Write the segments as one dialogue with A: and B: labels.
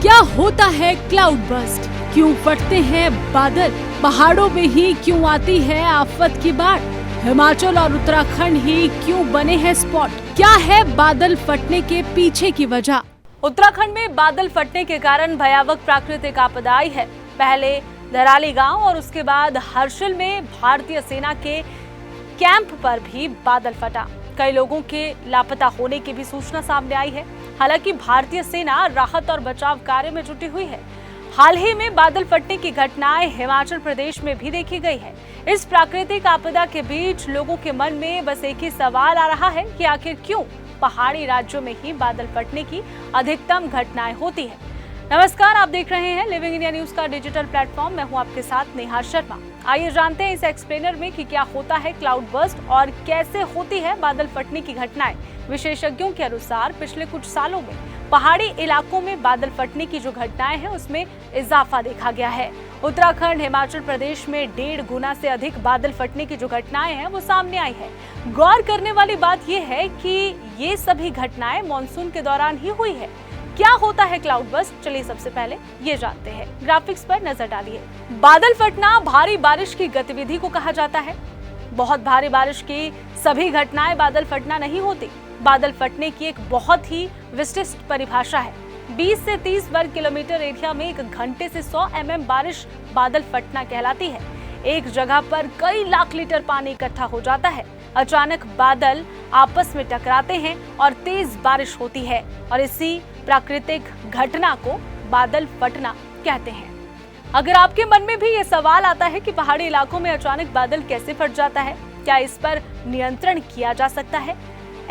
A: क्या होता है क्लाउड बर्स्ट? क्यों फटते हैं बादल? पहाड़ों में ही क्यों आती है आफत की बाढ़? हिमाचल और उत्तराखंड ही क्यों बने हैं स्पॉट? क्या है बादल फटने के पीछे की वजह? उत्तराखंड में बादल फटने के कारण भयावह प्राकृतिक आपदा आई है। पहले धराली गांव और उसके बाद हर्षिल में भारतीय सेना के कैंप पर भी बादल फटा। कई लोगों के लापता होने की भी सूचना सामने आई है। हालांकि भारतीय सेना राहत और बचाव कार्य में जुटी हुई है। हाल ही में बादल फटने की घटनाएं हिमाचल प्रदेश में भी देखी गई है। इस प्राकृतिक आपदा के बीच लोगों के मन में बस एक ही सवाल आ रहा है कि आखिर क्यों पहाड़ी राज्यों में ही बादल फटने की अधिकतम घटनाएं होती है। नमस्कार, आप देख रहे हैं लिविंग इंडिया न्यूज का डिजिटल प्लेटफॉर्म। मैं हूं आपके साथ नेहा शर्मा। आइए जानते हैं इस एक्सप्लेनर में कि क्या होता है क्लाउड बर्स्ट और कैसे होती है बादल फटने की घटनाएं। विशेषज्ञों के अनुसार पिछले कुछ सालों में पहाड़ी इलाकों में बादल फटने की जो घटनाएं हैं उसमें इजाफा देखा गया है। उत्तराखंड, हिमाचल प्रदेश में 1.5 गुना से अधिक बादल फटने की जो घटनाएं हैं वो सामने आई है। गौर करने वाली बात यह है कि ये सभी घटनाएं मानसून के दौरान ही हुई है। क्या होता है क्लाउड बर्स्ट? चलिए सबसे पहले ये जानते हैं। ग्राफिक्स पर नजर डालिए। बादल फटना भारी बारिश की गतिविधि को कहा जाता है। बहुत भारी बारिश की सभी घटनाएं बादल फटना नहीं होती। बादल फटने की एक बहुत ही विशिष्ट परिभाषा है। 20 से 30 वर्ग किलोमीटर एरिया में 1 घंटे से 100 mm बारिश बादल फटना कहलाती है। एक जगह पर कई लाख लीटर पानी इकट्ठा हो जाता है। अचानक बादल आपस में टकराते हैं और तेज बारिश होती है और इसी प्राकृतिक घटना को बादल फटना कहते हैं। अगर आपके मन में भी ये सवाल आता है कि पहाड़ी इलाकों में अचानक बादल कैसे फट जाता है, क्या इस पर नियंत्रण किया जा सकता है,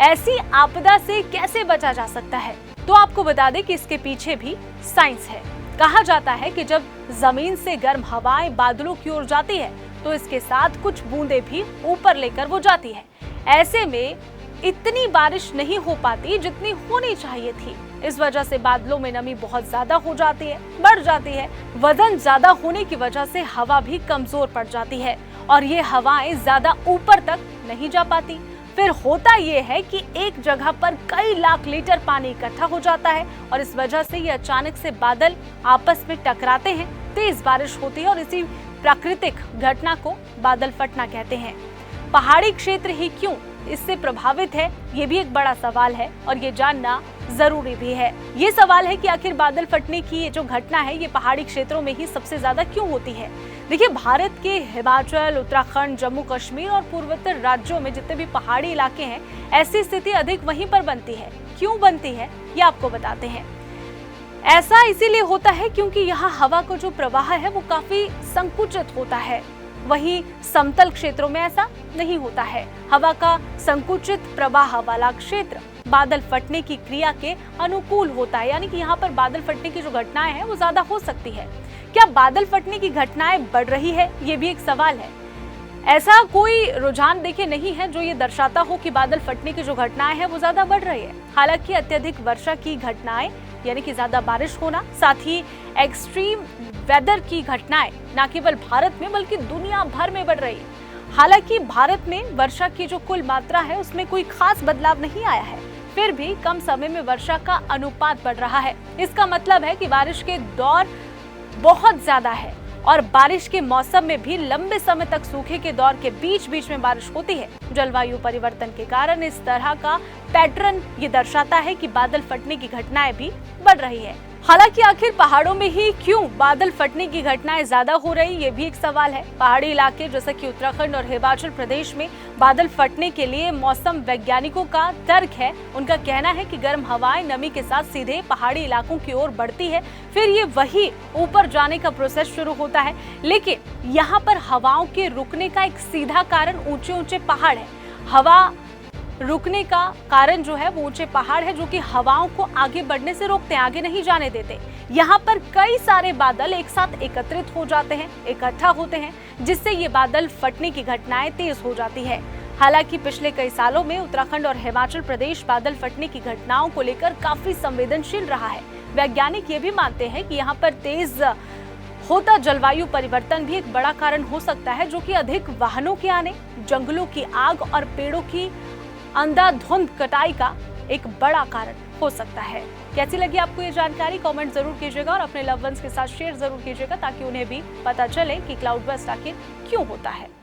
A: ऐसी आपदा से कैसे बचा जा सकता है, तो आपको बता दें कि इसके पीछे भी साइंस है। कहा जाता है कि जब जमीन से गर्म हवाएं बादलों की ओर जाती है तो इसके साथ कुछ बूंदें भी ऊपर लेकर वो जाती है। ऐसे में इतनी बारिश नहीं हो पाती जितनी होनी चाहिए थी। इस वजह से बादलों में नमी बहुत ज्यादा हो जाती है, बढ़ जाती है। वजन ज्यादा होने की वजह से हवा भी कमजोर पड़ जाती है और ये हवाएं ज्यादा ऊपर तक नहीं जा पाती। फिर होता ये है कि एक जगह पर कई लाख लीटर पानी इकट्ठा हो जाता है और इस वजह से ये अचानक से बादल आपस में टकराते हैं, तेज बारिश होती है और इसी प्राकृतिक घटना को बादल फटना कहते हैं। पहाड़ी क्षेत्र ही क्यों इससे प्रभावित है, ये भी एक बड़ा सवाल है और ये जानना जरूरी भी है। ये सवाल है कि आखिर बादल फटने की ये जो घटना है ये पहाड़ी क्षेत्रों में ही सबसे ज्यादा क्यों होती है। देखिए, भारत के हिमाचल, उत्तराखंड, जम्मू कश्मीर और पूर्वोत्तर राज्यों में जितने भी पहाड़ी इलाके हैं, ऐसी स्थिति अधिक वहीं पर बनती है। क्यों बनती है ये आपको बताते हैं। ऐसा इसीलिए होता है क्योंकि यहाँ हवा का जो प्रवाह है वो काफी संकुचित होता है। वहीं समतल क्षेत्रों में ऐसा नहीं होता है। हवा का संकुचित प्रवाह वाला क्षेत्र बादल फटने की क्रिया के अनुकूल होता है, यानी कि यहाँ पर बादल फटने की जो घटनाएं हैं वो ज्यादा हो सकती है। क्या बादल फटने की घटनाएं बढ़ रही है, ये भी एक सवाल है। ऐसा कोई रुझान देखे नहीं है जो ये दर्शाता हो कि बादल फटने की जो घटनाएं हैं वो ज्यादा बढ़ रही है। हालांकि अत्यधिक वर्षा की घटनाएं यानी कि ज्यादा बारिश होना, साथ ही एक्सट्रीम वेदर की घटनाएं न केवल भारत में बल्कि दुनिया भर में बढ़ रही है। हालांकि भारत में वर्षा की जो कुल मात्रा है उसमें कोई खास बदलाव नहीं आया है, फिर भी कम समय में वर्षा का अनुपात बढ़ रहा है। इसका मतलब है कि बारिश के दौर बहुत ज्यादा है और बारिश के मौसम में भी लंबे समय तक सूखे के दौर के बीच बीच में बारिश होती है। जलवायु परिवर्तन के कारण इस तरह का पैटर्न ये दर्शाता है कि बादल फटने की घटनाएं भी बढ़ रही है। हालांकि आखिर पहाड़ों में ही क्यों बादल फटने की घटनाएं ज्यादा हो रही, ये भी एक सवाल है। पहाड़ी इलाके जैसे कि उत्तराखंड और हिमाचल प्रदेश में बादल फटने के लिए मौसम वैज्ञानिकों का तर्क है। उनका कहना है कि गर्म हवाएं नमी के साथ सीधे पहाड़ी इलाकों की ओर बढ़ती है, फिर ये वही ऊपर जाने का प्रोसेस शुरू होता है। लेकिन यहाँ पर हवाओं के रुकने का एक सीधा कारण ऊंचे ऊंचे पहाड़ है। हवा रुकने का कारण जो है वो ऊंचे पहाड़ है जो कि हवाओं को आगे बढ़ने से रोकते हैं, आगे नहीं जाने देते। यहाँ पर कई सारे बादल एक साथ एकत्रित हो जाते हैं, इकट्ठा होते हैं, जिससे ये बादल फटने की घटनाएं तेज हो जाती है। हालांकि पिछले कई सालों में उत्तराखंड और हिमाचल प्रदेश बादल फटने की घटनाओं को लेकर काफी संवेदनशील रहा है। वैज्ञानिक ये भी मानते हैं कि यहाँ पर तेज होता जलवायु परिवर्तन भी एक बड़ा कारण हो सकता है, जो कि अधिक वाहनों के आने, जंगलों की आग और पेड़ों की अंधाधुंध कटाई का एक बड़ा कारण हो सकता है। कैसी लगी आपको ये जानकारी, कमेंट जरूर कीजिएगा और अपने लव वंस के साथ शेयर जरूर कीजिएगा ताकि उन्हें भी पता चले कि क्लाउड बर्स्ट आखिर क्यों होता है।